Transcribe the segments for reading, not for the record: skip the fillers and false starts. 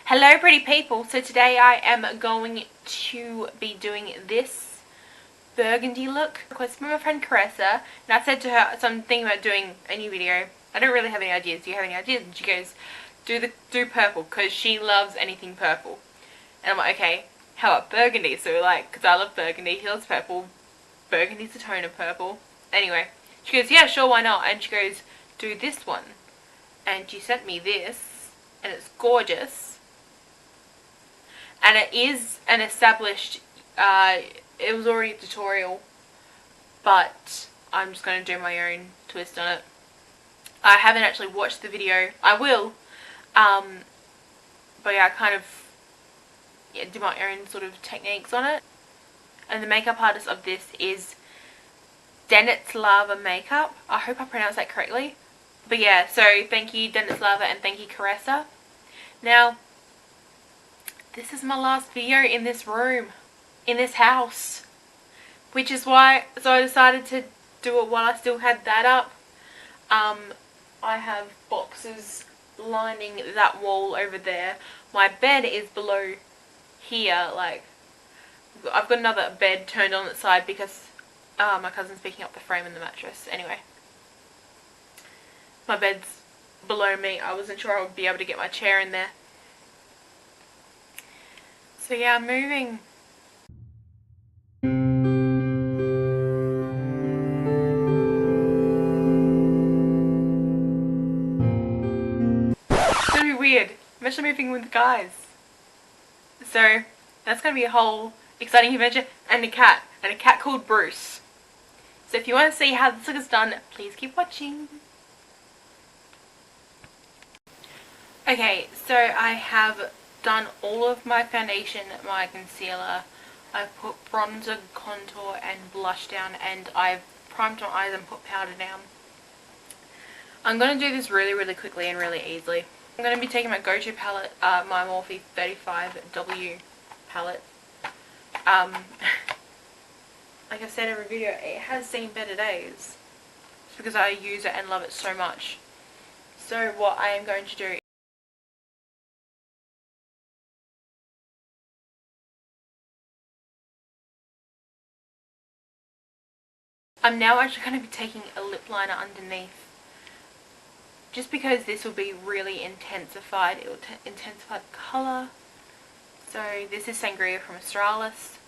Hello pretty people, so today I am going to be doing this burgundy look. Request from my friend Karessa, and I said to her something about doing a new video. I don't really have any ideas. Do you have any ideas? And she goes, do purple, because she loves anything purple. And I'm like, okay, how about burgundy? So like, because I love burgundy, he loves purple. Burgundy's a tone of purple. Anyway, she goes, yeah, sure, why not? And she goes, do this one. And she sent me this, and it's gorgeous. And it is an established, it was already a tutorial, but I'm just going to do my own twist on it. I haven't actually watched the video. I will, but yeah, I kind of do my own sort of techniques on it. And the makeup artist of this is Lava Makeup. I hope I pronounced that correctly. But yeah, so thank you Lava and thank you Karessa. Now, this is my last video in this room, in this house, which is why, so I decided to do it while I still had that up. I have boxes lining that wall over there. My bed is below here, like, I've got another bed turned on its side because my cousin's picking up the frame and the mattress. Anyway, my bed's below me. I wasn't sure I would be able to get my chair in there. So yeah, I'm moving. It's gonna be weird. I'm actually moving with guys. So that's gonna be a whole exciting adventure, and a cat called Bruce. So if you want to see how this look is done, please keep watching. Okay, so I have done all of my foundation, my concealer, I've put bronzer, contour and blush down, and I've primed my eyes and put powder down. I'm going to do this really quickly and really easily. I'm going to be taking my go-to palette, my Morphe 35W palette. Like I said in every video, it has seen better days. It's because I use it and love it so much. So what I am going to do, I'm now actually going to be taking a lip liner underneath, just because this will be really intensified. It will intensify the colour. So this is Sangria from Australis.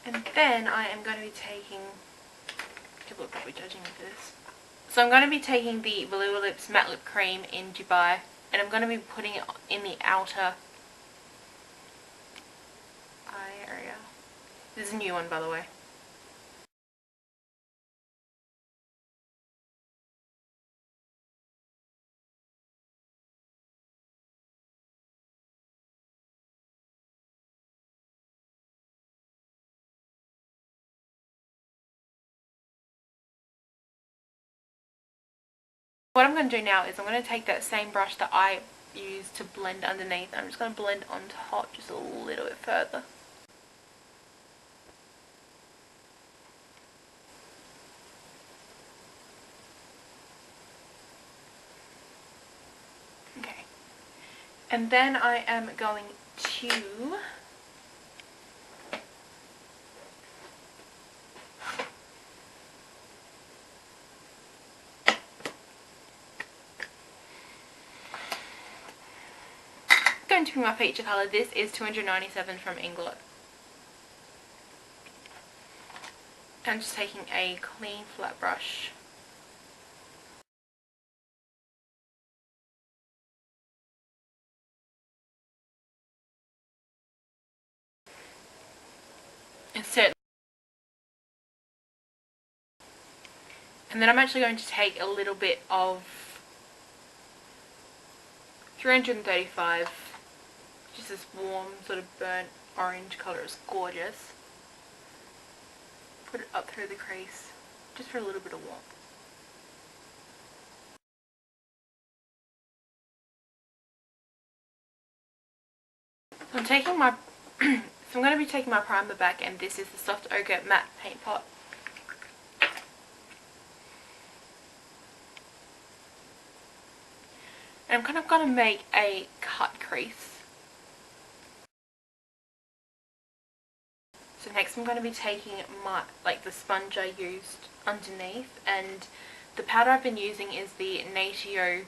And then I am going to be taking, people are probably judging me for this. So I'm going to be taking the Velour Lips Matte Lip Cream in Dubai, and I'm going to be putting it in the outer eye area. This is a new one, by the way. What I'm going to do now is I'm going to take that same brush that I used to blend underneath, and I'm just going to blend on top just a little bit further. Okay. And then I am going to going to be my feature colour. This is 297 from Inglot. I'm just taking a clean flat brush. And then I'm actually going to take a little bit of 335, just this warm sort of burnt orange colour. It's gorgeous. Put it up through the crease just for a little bit of warmth. I'm taking my so I'm going to be taking my primer back, and this is the Soft Ochre Matte Paint Pot. And I'm kind of going to make a cut crease. So next I'm going to be taking my, the sponge I used underneath, and the powder I've been using is the Natio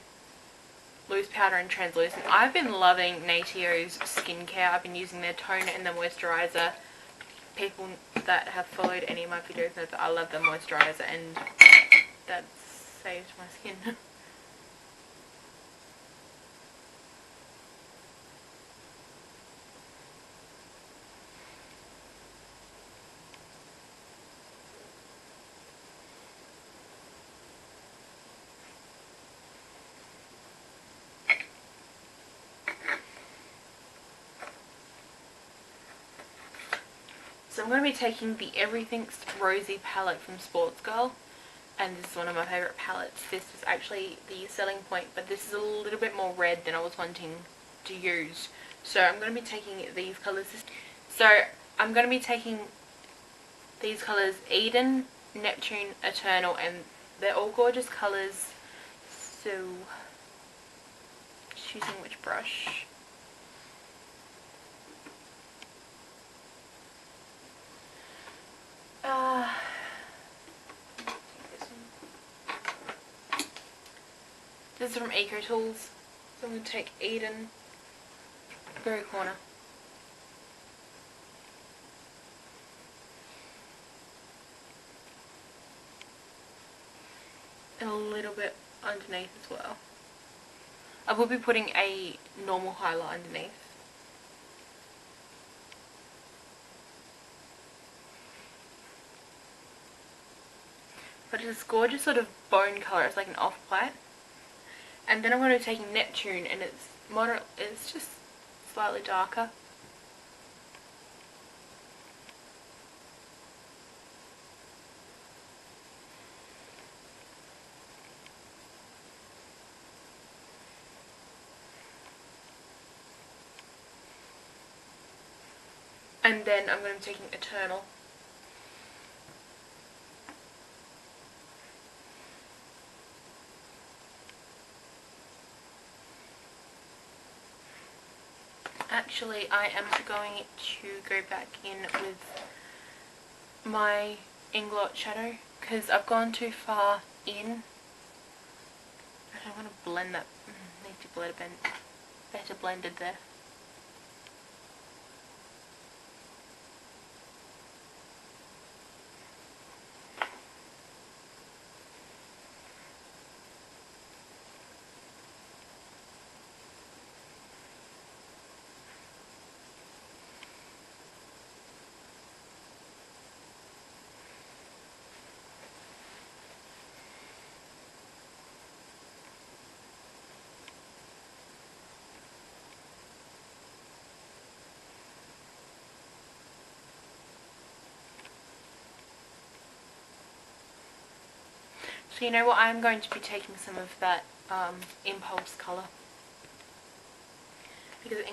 loose powder and translucent. I've been loving Natio's skincare. I've been using their toner and the moisturizer. People that have followed any of my videos know that I love the moisturizer, and that saved my skin. So I'm going to be taking the Everything's Rosy palette from Sports Girl, and this is one of my favourite palettes. This is actually the selling point, but this is a little bit more red than I was wanting to use. So I'm going to be taking these colours. So I'm going to be taking these colours, Eden, Neptune, Eternal, and they're all gorgeous colours. So choosing which brush. This is from Eco Tools. So I'm going to take Eden, very corner. And a little bit underneath as well. I will be putting a normal highlight underneath. But it's this gorgeous sort of bone colour. It's like an off-white. And then I'm going to be taking Neptune, and it's moderate. It's just slightly darker. And then I'm going to be taking Eternal. Actually, I am going to go back in with my Inglot shadow because I've gone too far in. I don't want to blend that. Need to blend it better blended there. So you know what, I'm going to be taking some of that Impulse colour. Because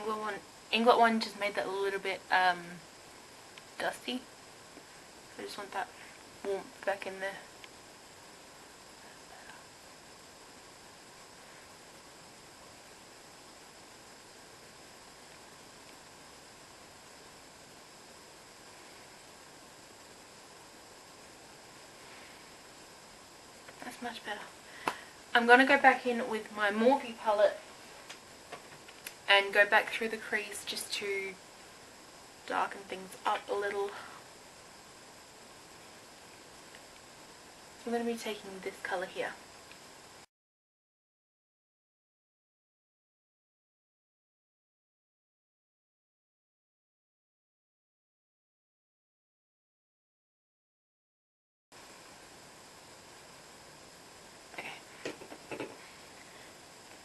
Inglot one just made that a little bit dusty. So I just want that warmth back in there. That's much better. I'm going to go back in with my Morphe palette and go back through the crease just to darken things up a little. I'm going to be taking this colour here.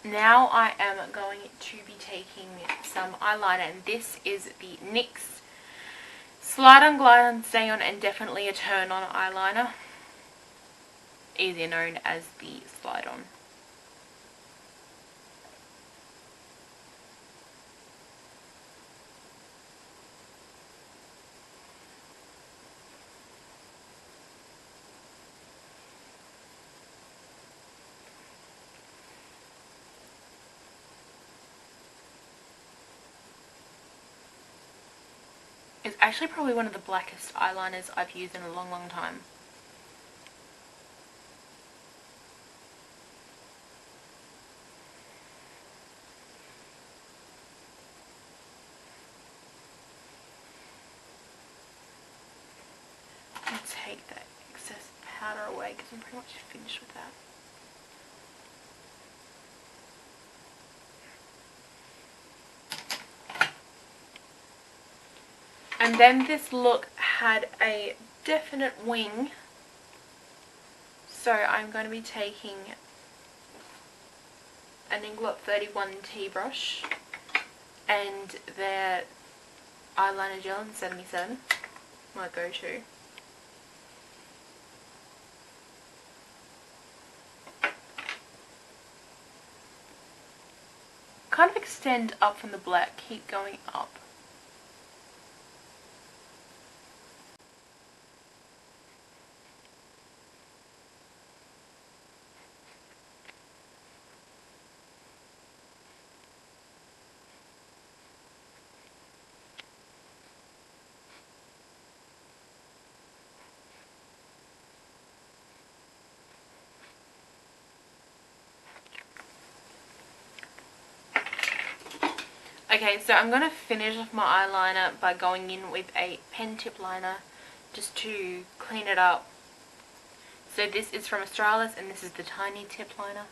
Now I am going to be taking some eyeliner, and this is the NYX Slide On, Glide On, Stay On, and Definitely a Turn On eyeliner, easier known as the Slide On. actually probably one of the blackest eyeliners I've used in a long, long time. I'll take that excess powder away because I'm pretty much finished with that. And then this look had a definite wing, so I'm going to be taking an Inglot 31 tea brush and their eyeliner gel in 77, my go-to. Kind of extend up from the black, keep going up. Okay, so I'm going to finish off my eyeliner by going in with a pen tip liner just to clean it up. So this is from Australis and this is the tiny tip liner.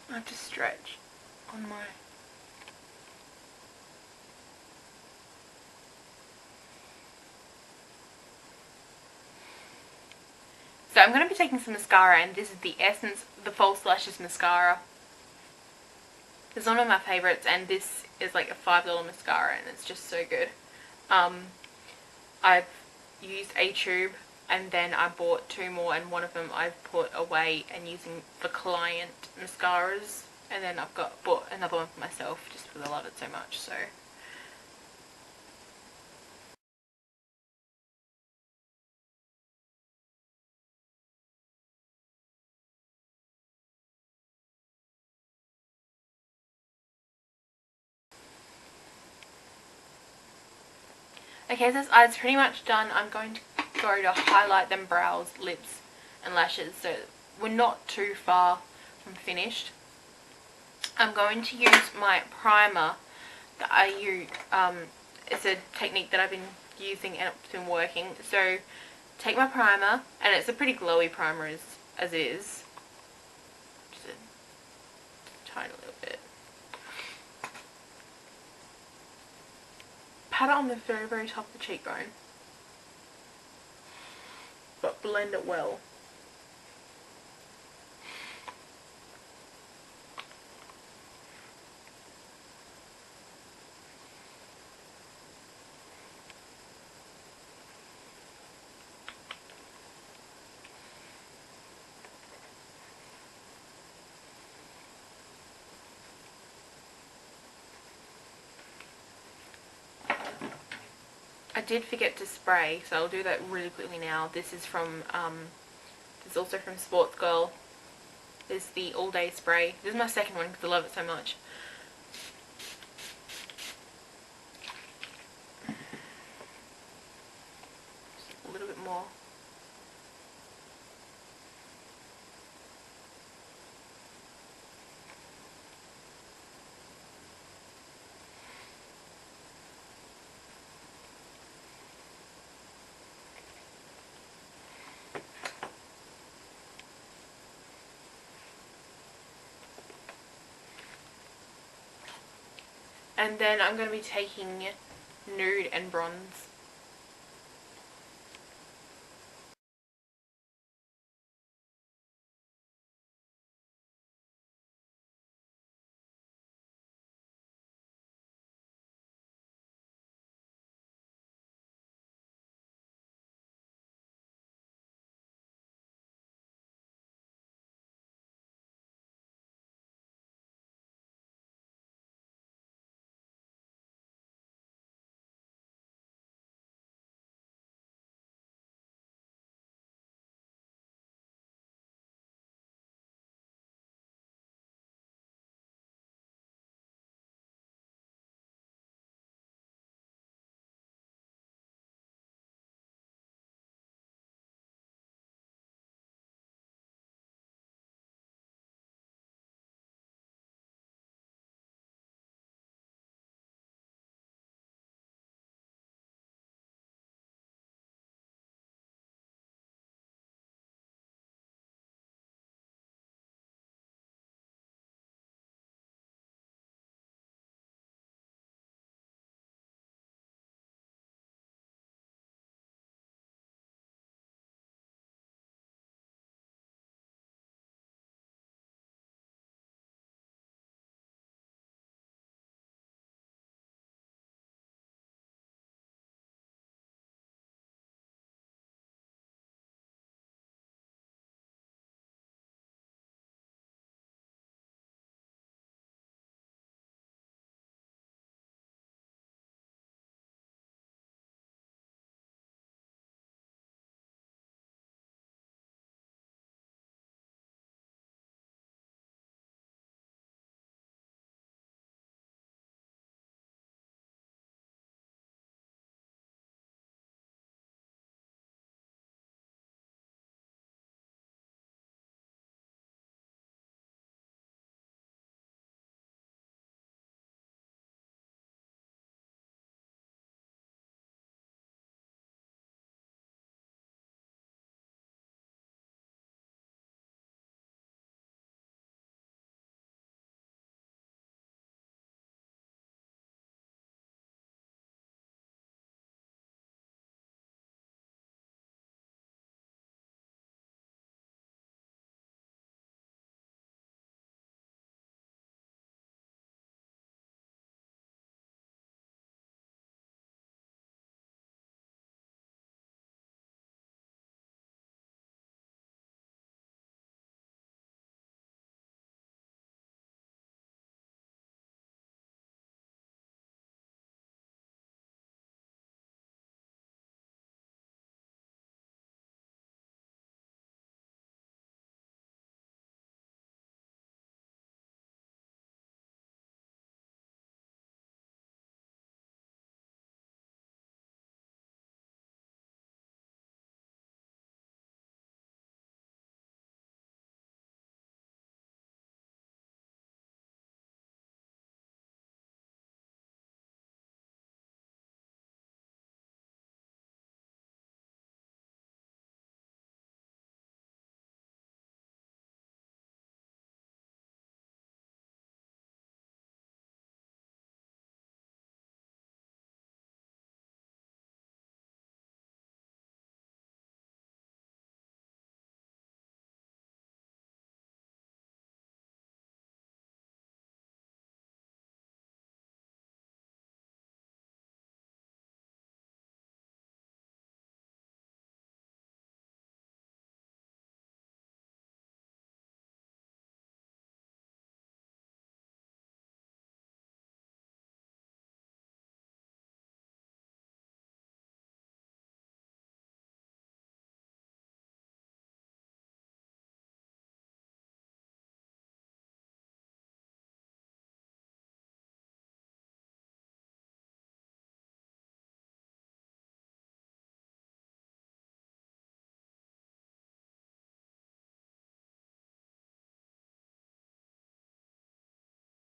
I have to stretch on my... So I'm going to be taking some mascara, and this is the Essence The False Lashes Mascara. This is one of my favourites, and this is like a $5 mascara, and it's just so good. I've used a tube, and then I bought 2 more, and one of them I've put away and using the client mascaras, and then I've bought another one for myself just because I love it so much. So okay, so this eye's pretty much done. I'm going to go to highlight them brows, lips and lashes, so we're not too far from finished. I'm going to use my primer that I use. It's a technique that I've been using and it's been working. So take my primer, and it's a pretty glowy primer as it is. Just a tiny little bit. Pat it on the very, very top of the cheekbone, but blend it well. I did forget to spray, so I'll do that really quickly now. This is from, this is also from Sports Girl. This is the All Day Spray. This is my second one because I love it so much. Just a little bit more. And then I'm going to be taking nude and bronze